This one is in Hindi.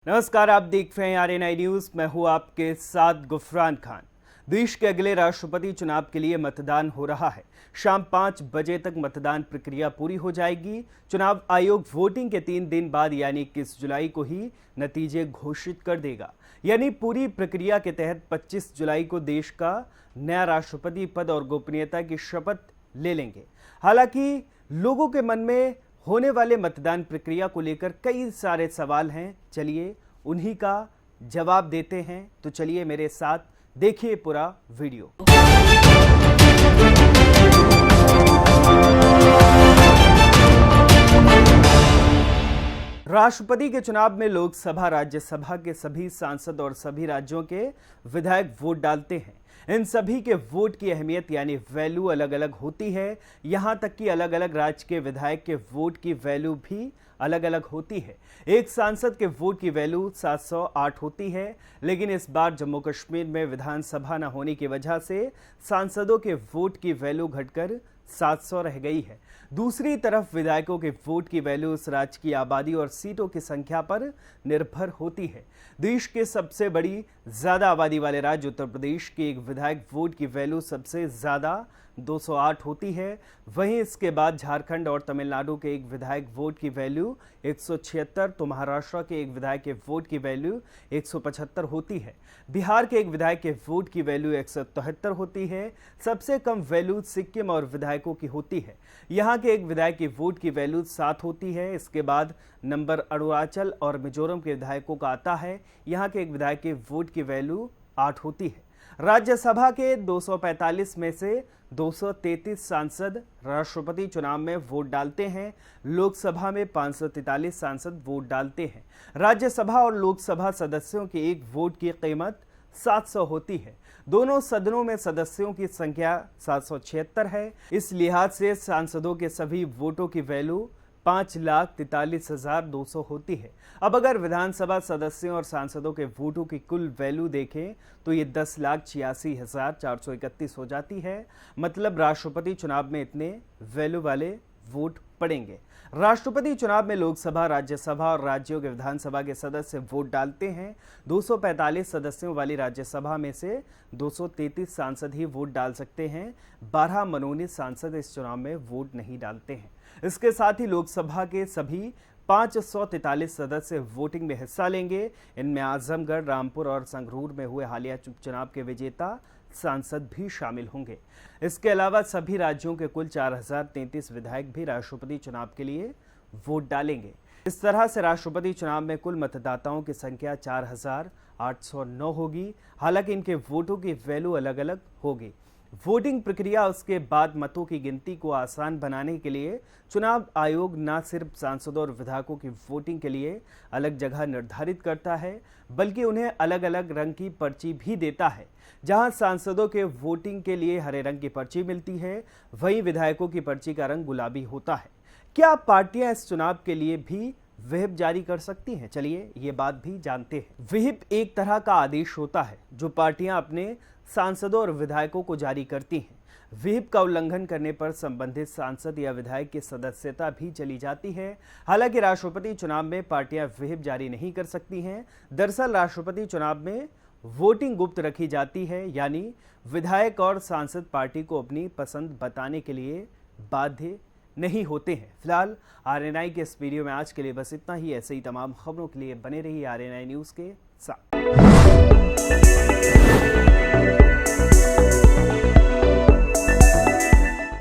नमस्कार, आप देख रहे हैं आरएनआई न्यूज। मैं हूं आपके साथ गुफरान खान। देश के अगले राष्ट्रपति चुनाव के लिए मतदान हो रहा है। शाम 5 बजे तक मतदान प्रक्रिया पूरी हो जाएगी। चुनाव आयोग वोटिंग के 3 दिन बाद यानी 21 जुलाई को ही नतीजे घोषित कर देगा। यानी पूरी प्रक्रिया के तहत 25 जुलाई को देश का नया राष्ट्रपति पद और गोपनीयता की शपथ ले लेंगे। हालांकि लोगों के मन में होने वाले मतदान प्रक्रिया को लेकर कई सारे सवाल हैं। चलिए उन्हीं का जवाब देते हैं। तो चलिए मेरे साथ देखिए पूरा वीडियो। राष्ट्रपति के चुनाव में लोकसभा राज्यसभा के सभी सांसद और सभी राज्यों के विधायक वोट डालते हैं। इन सभी के वोट की अहमियत यानी वैल्यू अलग अलग होती है। यहां तक कि अलग अलग राज्य के विधायक के वोट की वैल्यू भी अलग अलग होती है। एक सांसद के वोट की वैल्यू 708 होती है, लेकिन इस बार जम्मू कश्मीर में विधानसभा न होने की वजह से सांसदों के वोट की वैल्यू घटकर 700 रह गई है। दूसरी तरफ विधायकों के वोट की वैल्यू उस राज्य की आबादी और सीटों की संख्या पर निर्भर होती है। देश के सबसे बड़ी ज्यादा आबादी वाले राज्य उत्तर प्रदेश के एक विधायक वोट की वैल्यू सबसे ज्यादा 208 होती है। वहीं इसके बाद झारखंड और तमिलनाडु के एक विधायक वोट की वैल्यू 176, तो महाराष्ट्र के एक विधायक के वोट की वैल्यू 175 होती है। बिहार के एक विधायक के वोट की वैल्यू 173 होती है। सबसे कम वैल्यू सिक्किम और विधायकों की होती है। यहाँ के एक विधायक की वोट की वैल्यू 7 होती है। इसके बाद नंबर अरुणाचल और मिजोरम के विधायकों का आता है। यहाँ के एक विधायक के वोट की वैल्यू 8 होती है। राज्यसभा के 245 में से 233 सांसद राष्ट्रपति चुनाव में वोट डालते हैं। लोकसभा में 543 सांसद वोट डालते हैं। राज्यसभा और लोकसभा सदस्यों के एक वोट की कीमत 700 होती है। दोनों सदनों में सदस्यों की संख्या 776 है। इस लिहाज से सांसदों के सभी वोटों की वैल्यू 5,43,200 होती है। अब अगर विधानसभा सदस्यों और सांसदों के वोटों की कुल वैल्यू देखें तो ये 10,86,431 हो जाती है। मतलब राष्ट्रपति चुनाव में इतने वैल्यू वाले वोट पड़ेंगे। राष्ट्रपति चुनाव में लोकसभा, राज्यसभा और राज्यों के विधानसभा के सदस्य वोट डालते हैं। 245 सदस्यों वाली राज्यसभा में से 233 सांसद ही वोट डाल सकते हैं। 12 मनोनीत सांसद इस चुनाव में वोट नहीं डालते हैं। इसके साथ ही लोकसभा के सभी 543 सदस्य वोटिंग में हिस्सा लेंगे। इनमें आजमगढ़, रामपुर और संगरूर में हुए हालिया उपचुनाव के विजेता सांसद भी शामिल होंगे। इसके अलावा सभी राज्यों के कुल 4033 विधायक भी राष्ट्रपति चुनाव के लिए वोट डालेंगे। इस तरह से राष्ट्रपति चुनाव में कुल मतदाताओं की संख्या 4809 होगी। हालांकि इनके वोटों की वैल्यू अलग अलग होगी। वोटिंग प्रक्रिया उसके बाद मतों की गिनती को आसान बनाने के लिए चुनाव आयोग न सिर्फ सांसदों और विधायकों की वोटिंग के लिए अलग जगह निर्धारित करता है, बल्कि उन्हें अलग अलग रंग की पर्ची भी देता है। जहां सांसदों के वोटिंग के लिए हरे रंग की पर्ची मिलती है, वहीं विधायकों की पर्ची का रंग गुलाबी होता है। क्या पार्टियां इस चुनाव के लिए भी व्हिप जारी कर सकती हैं? चलिए ये बात भी जानते हैं। व्हिप एक तरह का आदेश होता है जो पार्टियां अपने सांसदों और विधायकों को जारी करती हैं। व्हिप का उल्लंघन करने पर संबंधित सांसद या विधायक की सदस्यता भी चली जाती है। हालांकि राष्ट्रपति चुनाव में पार्टियां व्हिप जारी नहीं कर सकती हैं। दरअसल राष्ट्रपति चुनाव में वोटिंग गुप्त रखी जाती है, यानी विधायक और सांसद पार्टी को अपनी पसंद बताने के लिए बाध्य नहीं होते हैं। फिलहाल आरएनआई के इस वीडियो में आज के लिए बस इतना ही। ऐसे ही तमाम खबरों के लिए बने रहिए आरएनआई न्यूज के साथ।